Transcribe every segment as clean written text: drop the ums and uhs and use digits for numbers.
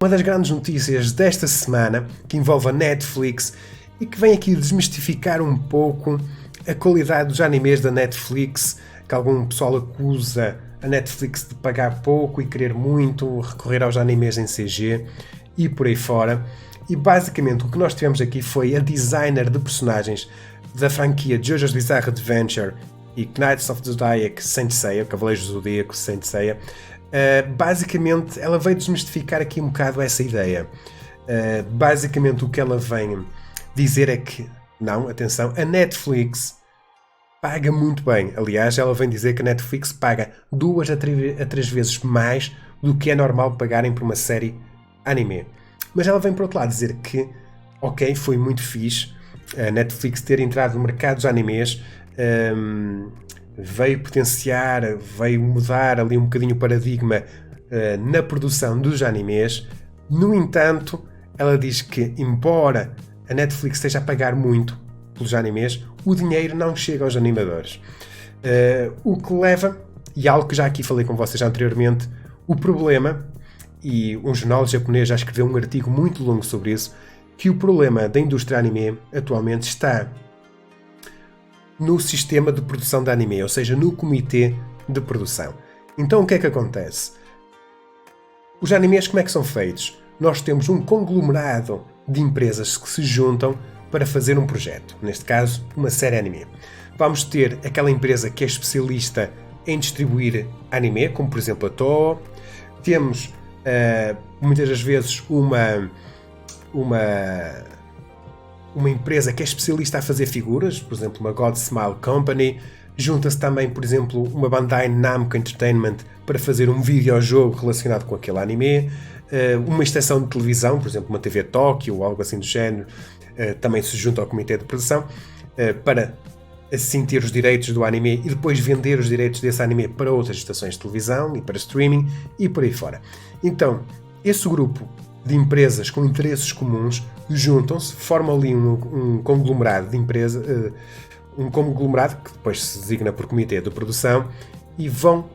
Uma das grandes notícias desta semana, que envolve a Netflix e que vem aqui desmistificar um pouco a qualidade dos animes da Netflix, que algum pessoal acusa a Netflix de pagar pouco e querer muito, recorrer aos animes em CG e por aí fora. E basicamente o que nós tivemos aqui foi a designer de personagens da franquia JoJo's Bizarre Adventure e Knights of the Zodiac Saint Seiya, Cavaleiros do Zodíaco Saint Seiya. Basicamente ela veio desmistificar aqui um bocado essa ideia. Basicamente o que ela vem dizer é que, não, atenção, a Netflix paga muito bem. Aliás, ela vem dizer que a Netflix paga 2 a 3 vezes mais do que é normal pagarem por uma série anime. Mas ela vem por outro lado dizer que, ok, foi muito fixe a Netflix ter entrado no mercado dos animes, veio potenciar, veio mudar ali um bocadinho o paradigma na produção dos animes. No entanto, ela diz que, embora a Netflix esteja a pagar muito pelos animes, o dinheiro não chega aos animadores. O que leva, e algo que já aqui falei com vocês anteriormente, o problema, e um jornal japonês já escreveu um artigo muito longo sobre isso, que o problema da indústria anime atualmente está no sistema de produção de anime, ou seja, no comitê de produção. Então o que é que acontece? Os animes como é que são feitos? Nós temos um conglomerado de empresas que se juntam para fazer um projeto, neste caso uma série anime. Vamos ter aquela empresa que é especialista em distribuir anime, como por exemplo a Toho. Temos muitas das vezes uma empresa que é especialista a fazer figuras, por exemplo uma God Smile Company. Junta-se também, por exemplo, uma Bandai Namco Entertainment para fazer um videojogo relacionado com aquele anime. Uma estação de televisão, por exemplo uma TV Tóquio ou algo assim do género, também se junta ao comitê de produção para assim ter os direitos do anime e depois vender os direitos desse anime para outras estações de televisão e para streaming e por aí fora. Então, esse grupo de empresas com interesses comuns juntam-se, formam ali um conglomerado de empresas, um conglomerado que depois se designa por comitê de produção e vão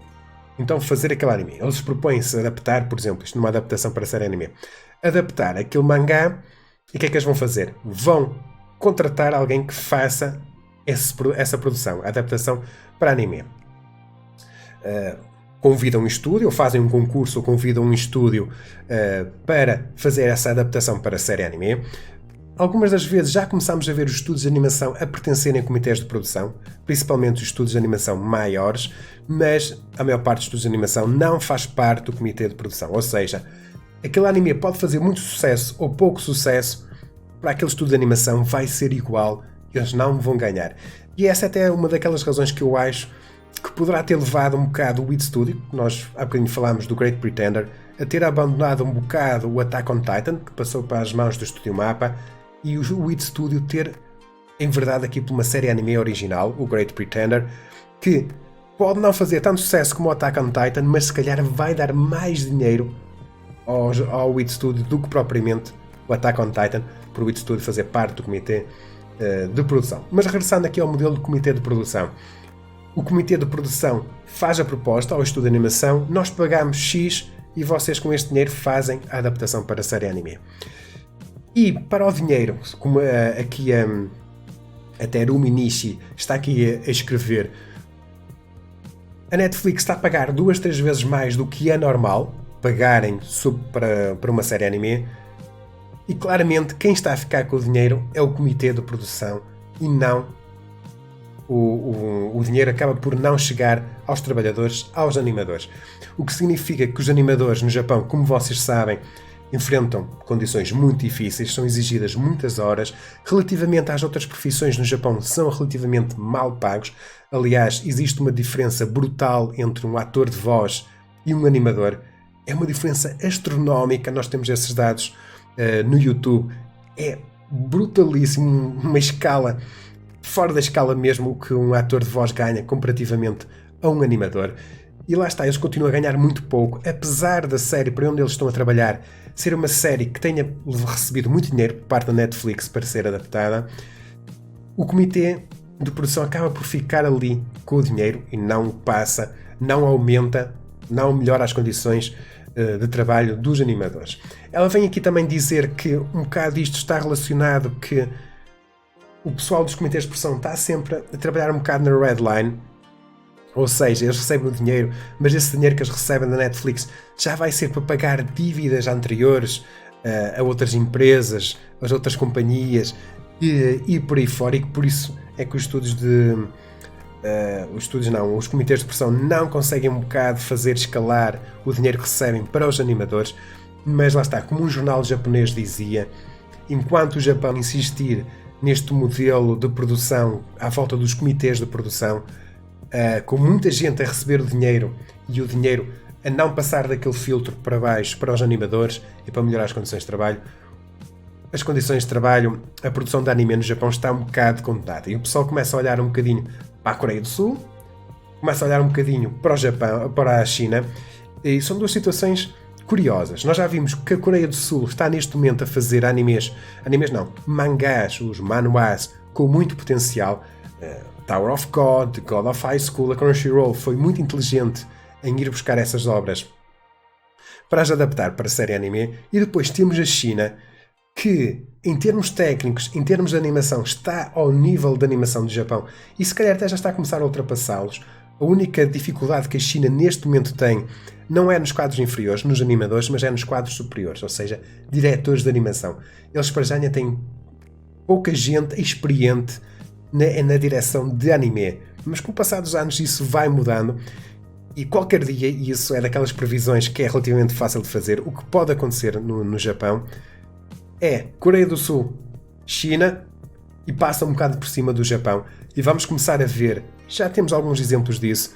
então fazer aquele anime. Eles propõem-se adaptar, por exemplo, isto numa adaptação para série anime, adaptar aquele mangá. E o que é que eles vão fazer? Vão contratar alguém que faça essa produção, a adaptação para anime. Convidam um estúdio, ou fazem um concurso, ou convidam um estúdio para fazer essa adaptação para a série anime. Algumas das vezes já começamos a ver os estúdios de animação a pertencerem a comitês de produção, principalmente os estúdios de animação maiores, mas a maior parte dos estúdios de animação não faz parte do comitê de produção, ou seja, aquele anime pode fazer muito sucesso ou pouco sucesso, para aquele estúdio de animação vai ser igual, eles não vão ganhar. E essa até é uma daquelas razões que eu acho que poderá ter levado um bocado o Wit Studio, nós há bocadinho falámos do Great Pretender, a ter abandonado um bocado o Attack on Titan, que passou para as mãos do Estúdio Mappa, e o Wit Studio ter, em verdade, aqui por uma série anime original, o Great Pretender, que pode não fazer tanto sucesso como o Attack on Titan, mas se calhar vai dar mais dinheiro ao Wit Studio do que propriamente o Attack on Titan, por o Wit Studio fazer parte do comitê de produção. Mas regressando aqui ao modelo de comitê de produção. O comitê de produção faz a proposta ao estúdio de animação, nós pagamos X e vocês com este dinheiro fazem a adaptação para a série anime. E para o dinheiro, como aqui a Terumi Nishi está aqui a escrever, a Netflix está a pagar 2, 3 vezes mais do que é normal pagarem para uma série anime, e claramente quem está a ficar com o dinheiro é o comitê de produção e não o dinheiro acaba por não chegar aos trabalhadores, aos animadores. O que significa que os animadores no Japão, como vocês sabem, enfrentam condições muito difíceis, são exigidas muitas horas. Relativamente às outras profissões no Japão, são relativamente mal pagos. Aliás, existe uma diferença brutal entre um ator de voz e um animador. É uma diferença astronómica, nós temos esses dados no YouTube. É brutalíssimo, uma escala fora da escala mesmo o que um ator de voz ganha comparativamente a um animador. E lá está, eles continuam a ganhar muito pouco, apesar da série para onde eles estão a trabalhar ser uma série que tenha recebido muito dinheiro por parte da Netflix para ser adaptada. O comitê de produção acaba por ficar ali com o dinheiro e não passa, não aumenta, não melhora as condições de trabalho dos animadores. Ela vem aqui também dizer que um bocado isto está relacionado que o pessoal dos comitês de produção está sempre a trabalhar um bocado na red line, ou seja, eles recebem o dinheiro, mas esse dinheiro que eles recebem da Netflix já vai ser para pagar dívidas anteriores a outras empresas, as outras companhias e por aí fora, e que por isso é que os comitês de produção não conseguem um bocado fazer escalar o dinheiro que recebem para os animadores, mas lá está, como um jornal japonês dizia, enquanto o Japão insistir neste modelo de produção à volta dos comitês de produção, com muita gente a receber o dinheiro e o dinheiro a não passar daquele filtro para baixo para os animadores e para melhorar as condições de trabalho, a produção de anime no Japão está um bocado condenada. E o pessoal começa a olhar um bocadinho para a Coreia do Sul, começa a olhar um bocadinho para o Japão, para a China, e são duas situações curiosas. Nós já vimos que a Coreia do Sul está neste momento a fazer mangás, os manuás, com muito potencial. Tower of God, God of High School, a Crunchyroll foi muito inteligente em ir buscar essas obras para as adaptar para a série anime. E depois temos a China, que em termos técnicos, em termos de animação, está ao nível de animação do Japão e se calhar até já está a começar a ultrapassá-los. A única dificuldade que a China neste momento tem não é nos quadros inferiores, nos animadores, mas é nos quadros superiores, ou seja, diretores de animação. Eles para já ainda têm pouca gente experiente na direção de anime, mas com o passar dos anos isso vai mudando e qualquer dia, e isso é daquelas previsões que é relativamente fácil de fazer, o que pode acontecer no Japão é Coreia do Sul, China e passa um bocado por cima do Japão e vamos começar a ver, já temos alguns exemplos disso,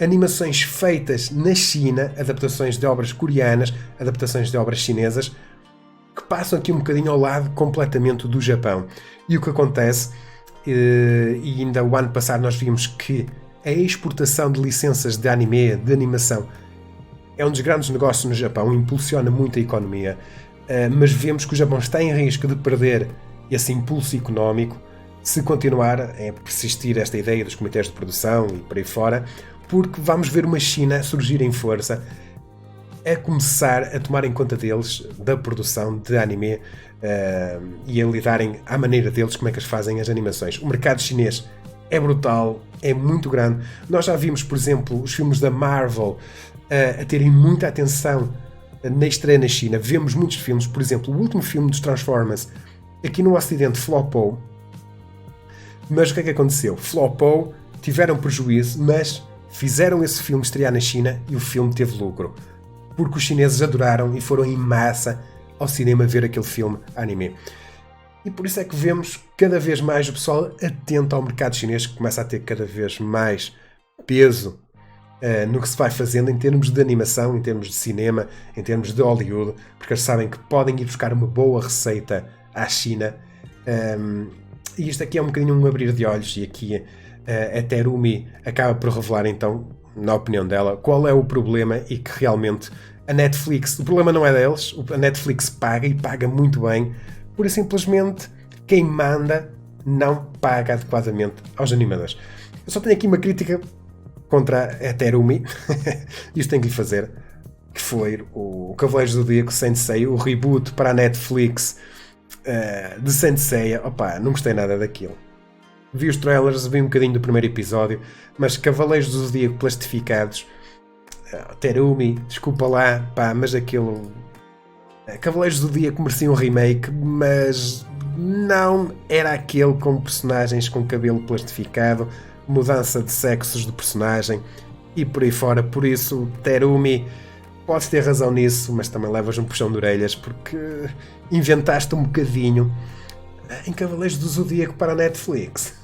animações feitas na China, adaptações de obras coreanas, adaptações de obras chinesas, que passam aqui um bocadinho ao lado completamente do Japão. E o que acontece, e ainda o ano passado nós vimos que a exportação de licenças de anime, de animação, é um dos grandes negócios no Japão, impulsiona muito a economia, mas vemos que o Japão está em risco de perder esse impulso económico se continuar a persistir esta ideia dos comitês de produção e por aí fora, porque vamos ver uma China a surgir em força, a começar a tomar em conta deles, da produção de anime e a lidarem à maneira deles como é que eles fazem as animações. O mercado chinês é brutal, é muito grande. Nós já vimos, por exemplo, os filmes da Marvel a terem muita atenção na estreia na China. Vemos muitos filmes, por exemplo, o último filme dos Transformers aqui no Ocidente flopou, mas o que é que aconteceu? Flopou, tiveram prejuízo, mas fizeram esse filme estrear na China e o filme teve lucro, porque os chineses adoraram e foram em massa ao cinema ver aquele filme anime. E por isso é que vemos cada vez mais o pessoal atento ao mercado chinês, que começa a ter cada vez mais peso no que se vai fazendo em termos de animação, em termos de cinema, em termos de Hollywood, porque eles sabem que podem ir buscar uma boa receita à China. E isto aqui é um bocadinho um abrir de olhos, e aqui a Terumi acaba por revelar então, na opinião dela, qual é o problema e que realmente a Netflix, o problema não é deles, a Netflix paga e paga muito bem, pura e simplesmente quem manda não paga adequadamente aos animadores. Eu só tenho aqui uma crítica contra a Terumi, isto tenho que lhe fazer, que foi o Cavaleiros do Zodíaco Sensei, o reboot para a Netflix de Sensei. Opa, não gostei nada daquilo. Vi os trailers, vi um bocadinho do primeiro episódio, mas Cavaleiros do Zodíaco plastificados, Terumi, desculpa lá, pá, mas aquilo... Cavaleiros do Zodíaco merecia um remake, mas não era aquele com personagens com cabelo plastificado, mudança de sexos do personagem e por aí fora. Por isso, Terumi, podes ter razão nisso, mas também levas um puxão de orelhas, porque inventaste um bocadinho em Cavaleiros do Zodíaco para a Netflix.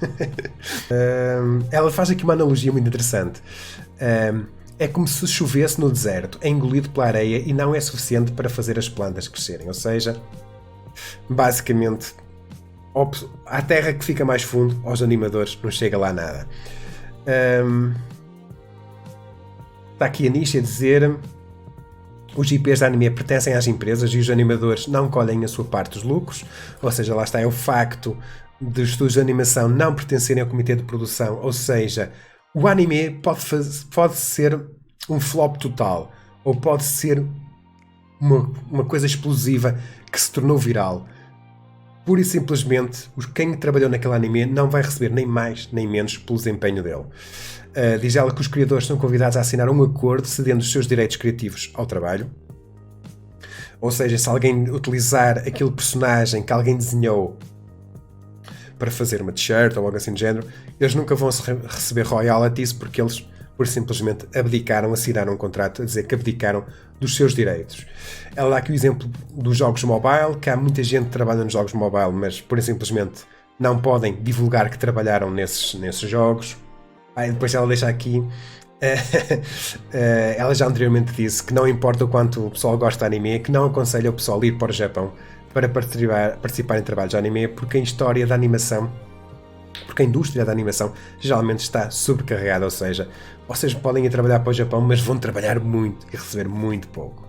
Ela faz aqui uma analogia muito interessante. É como se chovesse no deserto, é engolido pela areia e não é suficiente para fazer as plantas crescerem. Ou seja, basicamente, à terra que fica mais fundo, aos animadores não chega lá nada. Está aqui a Nishi a dizer: os IPs de anime pertencem às empresas e os animadores não colhem a sua parte dos lucros. Ou seja, lá está, é o facto dos estúdios de animação não pertencerem ao comitê de produção. Ou seja, o anime pode ser um flop total. ou pode ser uma coisa explosiva que se tornou viral. Pura e simplesmente, quem trabalhou naquele anime não vai receber nem mais nem menos pelo desempenho dele. Diz ela que os criadores são convidados a assinar um acordo cedendo os seus direitos criativos ao trabalho. Ou seja, se alguém utilizar aquele personagem que alguém desenhou para fazer uma t-shirt ou algo assim do género, eles nunca vão receber royalties porque eles, por simplesmente, abdicaram, assinaram um contrato a dizer que abdicaram dos seus direitos. Ela dá aqui o exemplo dos jogos mobile, que há muita gente que trabalha nos jogos mobile, mas, por simplesmente, não podem divulgar que trabalharam nesses jogos. Depois ela deixa aqui... ela já anteriormente disse que não importa o quanto o pessoal gosta de anime, que não aconselha o pessoal a ir para o Japão para participar em trabalhos de anime, porque a história da animação, porque a indústria da animação geralmente está sobrecarregada, ou seja, vocês podem ir trabalhar para o Japão, mas vão trabalhar muito e receber muito pouco.